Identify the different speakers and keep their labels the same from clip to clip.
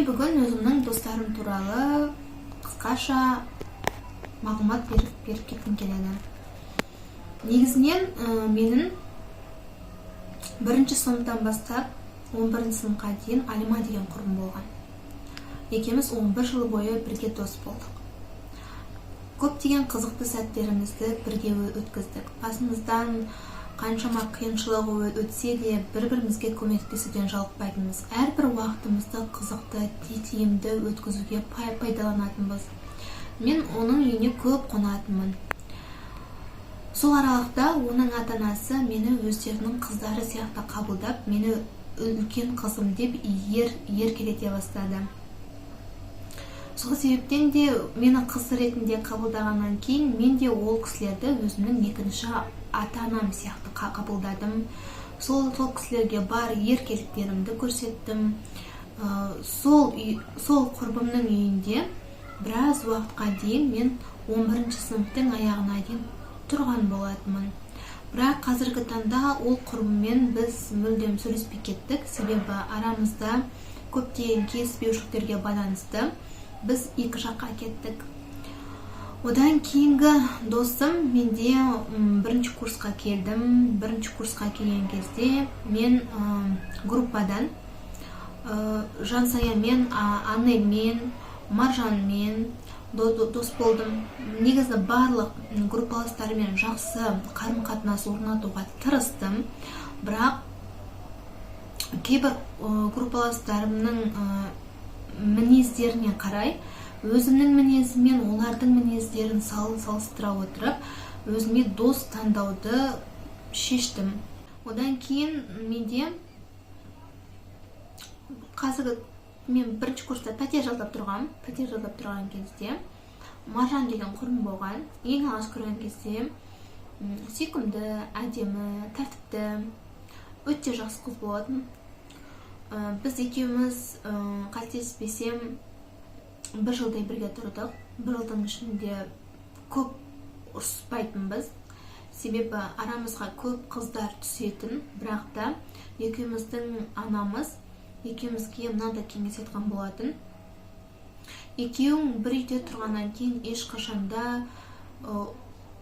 Speaker 1: бүгін өзімнің достарым туралы қысқаша мағлұмат беріп кеткім келеді. Негізінен менің 1-ші сыныптан бастап 11-ші сыныпқа дейін Алима деген құрбым болған. Екеуміз 11 жыл бойы бірге дос болдық. Көптеген қызықты сәттерімізді бірге өткіздік. Басымыздан қаншама қиыншылық өтсе де бір-бірімізге көмектесуден жалықпайтынбыз. Әрбір уақытымызды қызықты, тиімді өткізуге пайдаланатынбыз. Мен оның үйіне көп қонатынмын. Сол аралықта оның ата-анасы мені өздерінің қыздары сияқты қабылдап, мені үлкен қызым деп еркелете бастады. Сол себептен де мені қыз ретінде қабылдағаннан кейін мен де ол кісілерді өзімнің екінші ата-анам сияқты қабылдадым. Сол кісілерге бар еркеліктерімді көрсеттім. Сол құрбымның үйінде біраз уақытқа дейін мен 11-ші сыныптың аяғына дейін тұрған болатынмын. Бірақ қазіргі таңда ол құрбыммен біз мүлдем сөйлеспей кеттік, себебі арамызда көптеген келіспеушіліктерге байланысты біз екі жаққа кеттік. Одан кейінгі досым менде 1-ші курсқа келдім. 1-ші курсқа келген кезде мен группадан Жансаямен, Анельмен, Маржанмен дос болдым. Негізі барлық группаластармен жақсы қарым-қатынас орнатуға тырыстым. Бірақ кейбір группаластарымның мінездеріне қарай, өзімнің мінезімен олардың мінездерін салыстыра отырып, өзіме дос таңдауды шештім. Одан кейін менде қазіргі мен 1-ші курста пәтер жалдап тұрған кезде Маржан деген құрбым болған. Ең алғаш көрген кезде сүйкімді, әдемі, тәртіпті, өте жақсы қыз болатын. Біз екеуміз қателеспесем 1 жылдай бірге тұрдық. 1 жылдың ішінде көп ұрыспайтынбыз. Себебі арамызға көп қыздар түсетін, бірақ та екеуміздің анамыз екеумізге мынандай кеңес айтқан болатын. Екеуің бір үйде тұрғаннан кейін ешқашанда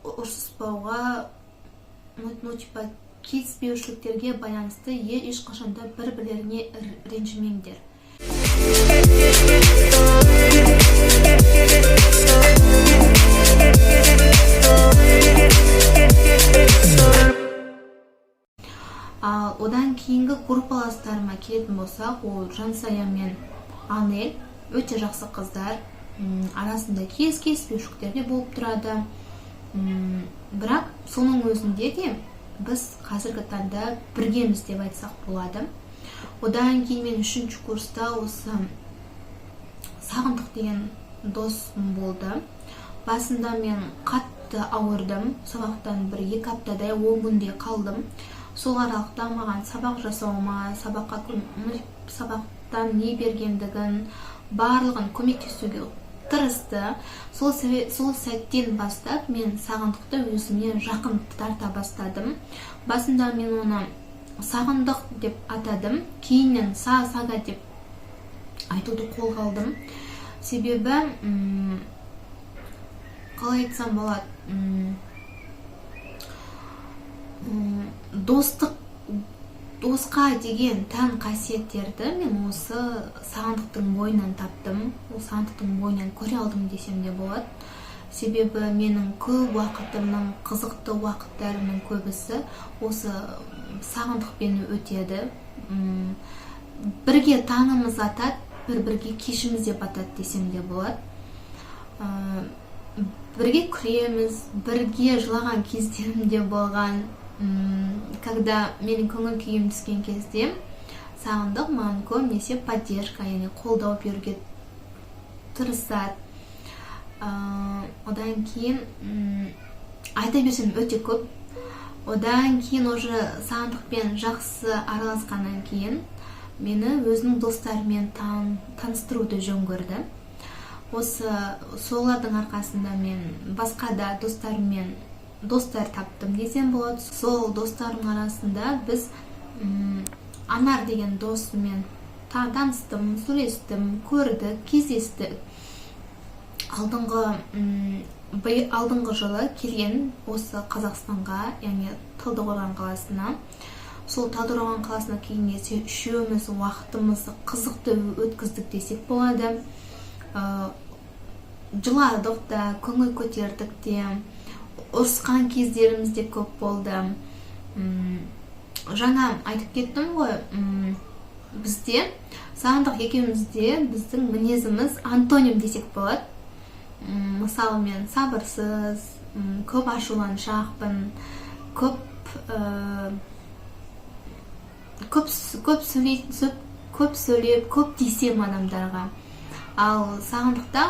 Speaker 1: ұрсыспауға, келіспеушіліктерге байланысты ешқашанда бір-бірлеріне ренжімеңдер. Одан кейінгі группаластарыма келетін болсақ, ол Жансая мен Анель өте жақсы қыздар. Арасында келіспеушіліктер болып тұрады. Бірақ соның өзінде де біз қазіргі таңда біргеміз деп айтсақ болады. Одан кейін мен 3-ші курста осы Сағындық деген досым болды. Басында мен қатты ауырдым. Сабақтан 1-2 аптадай 10 күнде қалдым. Сол аралықта маған сабақ жасауыма, сабақтан не бергендігін, барлығын көмектесуге тырысты. Сол сәттен бастап мен Сағындықты өзіме жақын тарта бастадым. Басында мен оны Сағындық деп атадым, кейіннен Сага деп айтуды қолға алдым. Себебі, қалай айтсам болады, досқа деген тән қасиеттерді мен осы Сағындықтың бойынан таптым. Ол Сағындықтың бойынан көре алдым десем де болады. Себебі менің көп уақытымның, қызықты уақыттарымның көбісі осы Сағындықпен өтеді. Бірге таңымыз атады, бірге кешіміз деп атады десем де болады. Бірге күлеміз, бірге жылаған кездерім де болған. Когда менің көңіл күйім түскен кезде Сағындық маған көбінесе поддержка, яғни қолдау беруге тырысады. Одан кейін айта берсем өте көп. Одан кейін уже Сағындықпен жақсы араласқаннан кейін мені өзінің достарымен таныстыруды жөн көрді. Солардың арқасында мен басқа да достарыммен достар таптым десем болады. Сол достарым арасында біз Анар деген досымен таныстым, сөйлестім, көрдік, кездестік. Алдыңғы жылы келген осы Қазақстанға, яғни Талдықорған қаласына. Сол Талдықорған қаласына келгенде үшеуміз уақытымызды қызықты өткіздік десек болады. Жыладық да, көңіл көтердік те, ұрысқан кездеріміз де көп болды. Жаңа айтып кеттім ғой, бізде, Сағындық екеумізде біздің мінезіміз антоним десек болады. Мысалы, мен сабырсыз, көп ашуланшақпын, көп сөйлеп, көп тиісем адамдарға. Ал Сағындықта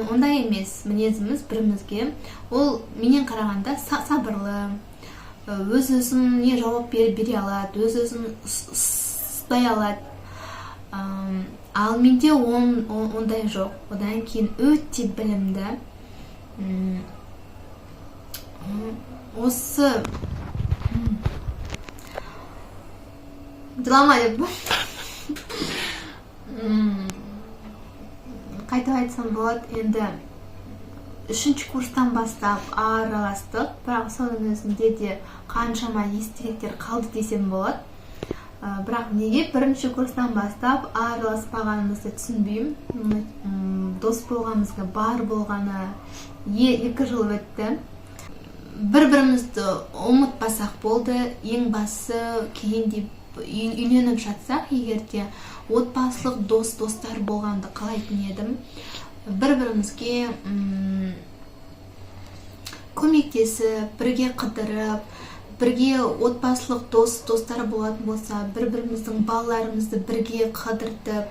Speaker 1: ондай емес, мінезіміз бірімізге. Ол менен қарағанда сабырлы, өз-өзіне жауап бере алады, өз-өзін ұстай алады. Ал менде ондай жоқ. Одан кейін өте білімді. Осы жылама деп қайтып айтсам болады. Енді 3-ші курстан бастап араластық, бірақ соның өзінде де қаншама естеліктер қалды десем болады. Бірақ неге 1-ші курстан бастап араласпағанымызды түсінбеймін. Дос болғанымызға бар болғаны 2 жыл өтті. Бір-бірімізді ұмытпасақ болды. Ең басы кейінде үйленіп жатсақ, егерде отбасылық достар болғанды қалайтын едім. Бір-бірімізге көмектесіп, бірге қыдырып, бірге отбасылық достар болатын болса, бір-біріміздің балаларымызды бірге қыдыртып,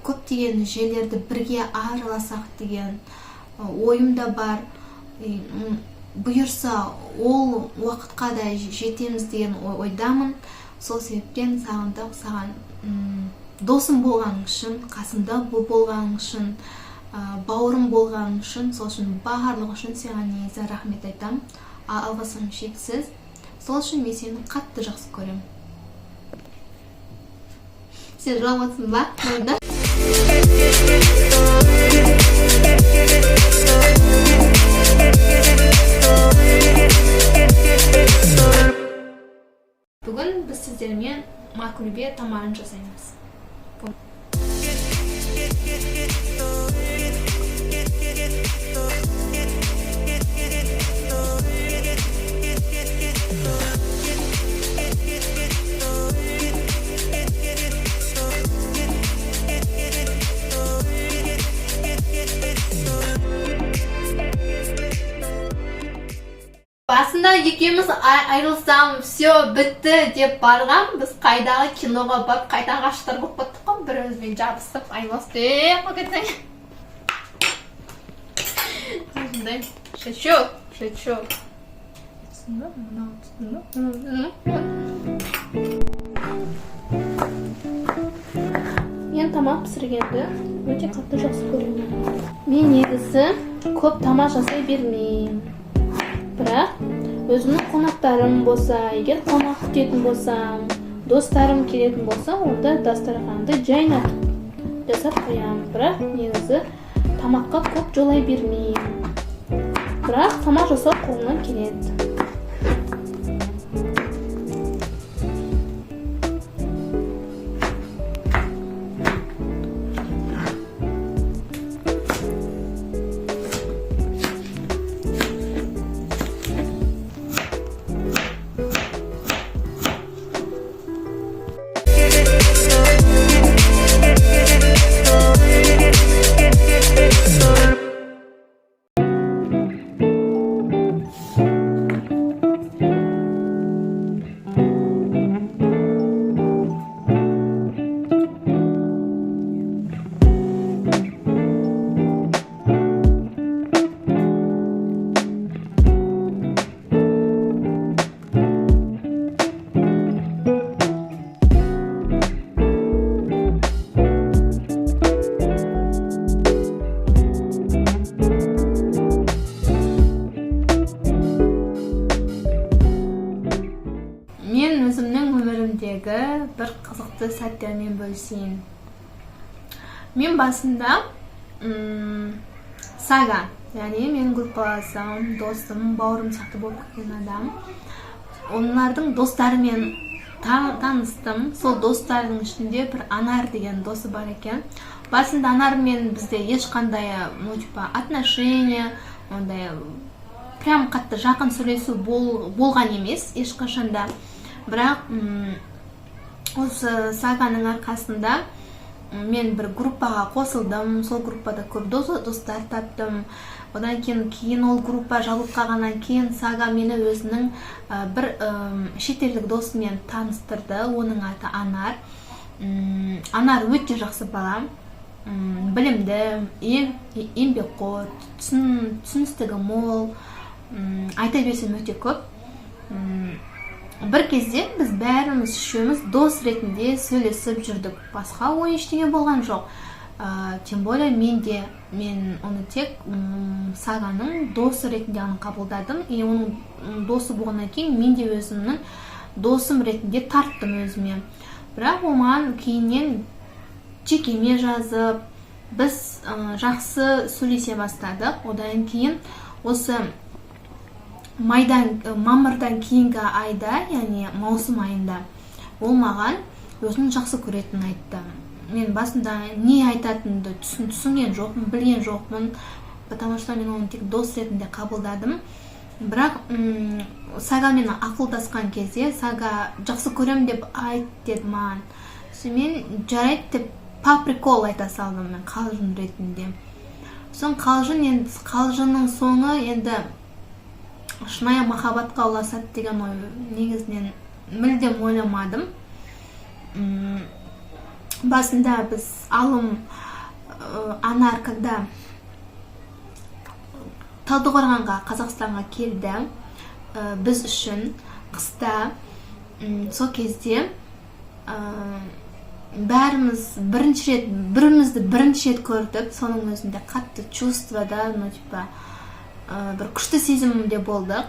Speaker 1: көптеген жерлерді бірге араласақ деген ойымда бар. Бұйырса, ол уақытқа да жетеміз деген ойдамын. Сол себептен Сағындық, саған досым болғаның үшін, қасымда болғаның үшін, бауырым болғаның үшін, сол үшін барлығы үшін саған негізі рахмет айтам. Алғысым шексіз. Сол үшін мен сені қатты жақсы көрем. Сен жылап отырсың ба? Бүгін біз сіздермен Макулбе тамағын жасаймыз. Басында екеуміз айырылсам, все бітті деп барған. Біз қайдағы киноға бап, қайта ғашықтар болып кеттік қой, бірімізбен жабысып, айырылысып деп кетсең. Осындай шучу. Мен тамақ пісіргенді өте қатты жақсы көремін. Мен негізі көп тамақ жасай бермеймін. Бірақ өзімнің қонақтарым болса, егер қонақ күтетін болсам, достарым келетін болса, онда дастарханды жайнатып жасап қоямын. Бірақ негізі тамаққа көп жолай бермеймін. Бірақ тамақ жасау қолымнан келеді. Бір қызықты сәттермен бөлісейін. Мен басында Сага, яғни менің группаласым, досым, бауырым сияқты болып кеткен адам. Олардың достарымен таныстым. Сол достардың ішінде бір Анар деген досы бар екен. Басында Анармен бізде ешқандай, отношения, ондай прям қатты жақын сөйлесу болған емес ешқашанда. Бірақ осы Саганың арқасында мен бір группаға қосылдым. Сол группада көп достар таптым. Одан кейін ол группа жабылып қалғаннан кейін Сага мені өзінің бір шетелдік досымен таныстырды. Оның аты Анар. Анар өте жақсы бала. Білімді, еңбекқор, түсіністігі мол, айта берсем өте көп. Бір кезде біз бәріміз үшеуміз дос ретінде сөйлесіп жүрдік. Басқа ой ештеңе болған жоқ. Тем более мен оны тек Саганың досы ретінде қабылдадым. И оның досы болғаннан кейін мен де өзімнің досым ретінде тарттым өзіме. Бірақ ол маған кейіннен жекеме жазып, біз жақсы сөйлесе бастадық. Одан кейін осы мамырдан кейінгі айда, яғни маусым айында, ол маған өзінің жақсы көретінін айтты. Мен басында не айтатынымды түсінген жоқпын, білген жоқпын, потому что мен оны тек дос ретінде қабылдадым. Бірақ Сагамен ақылдасқан кезде Сага жақсы көрем деп айт деді маған. Мен жарайды деп по прикол айта салдым мен қалжың ретінде. Соң қалжыңның соңы енді шынайы махаббатқа ұласады деген ой негізінен мүлдем ойламадым. Басында біз Анар когда Талдықорғанға, Қазақстанға келді, біз үшін қыста, сол кезде бәріміз бірімізді бірінші рет көрдік. Соның өзінде қатты чувствода, бір күшті сезімде болдық.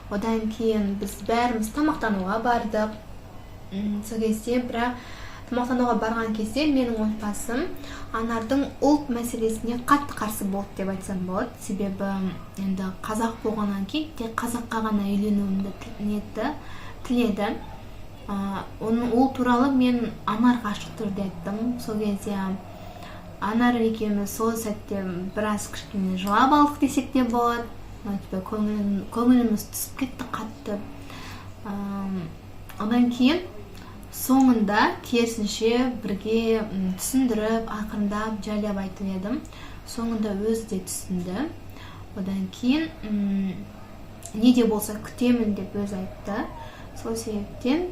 Speaker 1: Одан кейін біз бәріміз тамақтануға бардық. Сол кезде бірақ тамақтануға барған кезде менің отбасым Анардың ұлт мәселесіне қатты қарсы болды деп айтсам болады. Себебі енді қазақ болғаннан кейін тек қазаққа ғана үйленуімді тіледі. Ол туралы мен Анарға ашық түрде айттым. Сол кезде Анар екеуміз сол сәтте біраз кішкене жылап алдық десек те болады. Көңіліміз түсіп кетті қатты. Одан кейін соңында керісінше бірге түсіндіріп, ақырындап, жайлап айтып едім. Соңында өзі де түсінді. Одан кейін не де болса күтемін деп өзі айтты. Сол себептен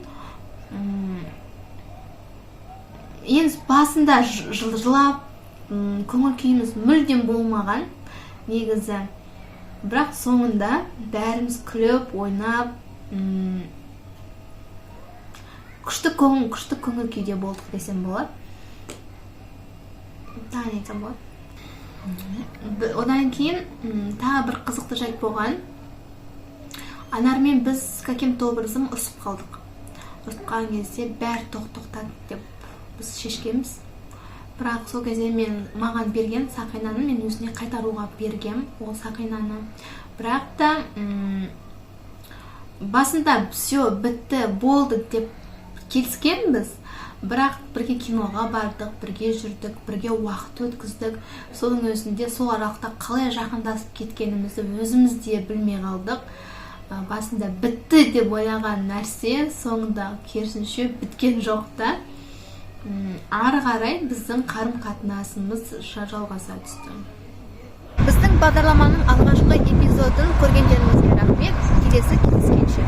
Speaker 1: енді басында жылап, көңіл күйіміз мүлдем болмаған негізі. Бірақ соңында бәріміз күліп, ойнап, күшті көңіл күйде болдық десем болады. Тағы айтсам болады. Одан кейін тағы бір қызықты жайт болған. Анармен біз каким-то образом ұрсып қалдық. Ұрсып қалған кезде бәрі тоқтат деп біз шешкенбіз. Бірақ сол кезде маған берген сақинаны мен өзіне қайтаруға бергем, ол сақинаны. Бірақ та басында все бітті, болды деп келіскенбіз. Бірақ бірге киноға бардық, бірге жүрдік, бірге уақыт өткіздік. Соның өзінде сол аралықта қалай жақындасып кеткенімізді өзіміз де білмей қалдық. Басында бітті деп ойлаған нәрсе соңында керісінше біткен жоқ та. Ары қарай біздің қарым-қатынасымыз жалғаса түсті. Біздің бағдарламаның алғашқы эпизодын көргендеріңізге рахмет. Келесі кездескенше.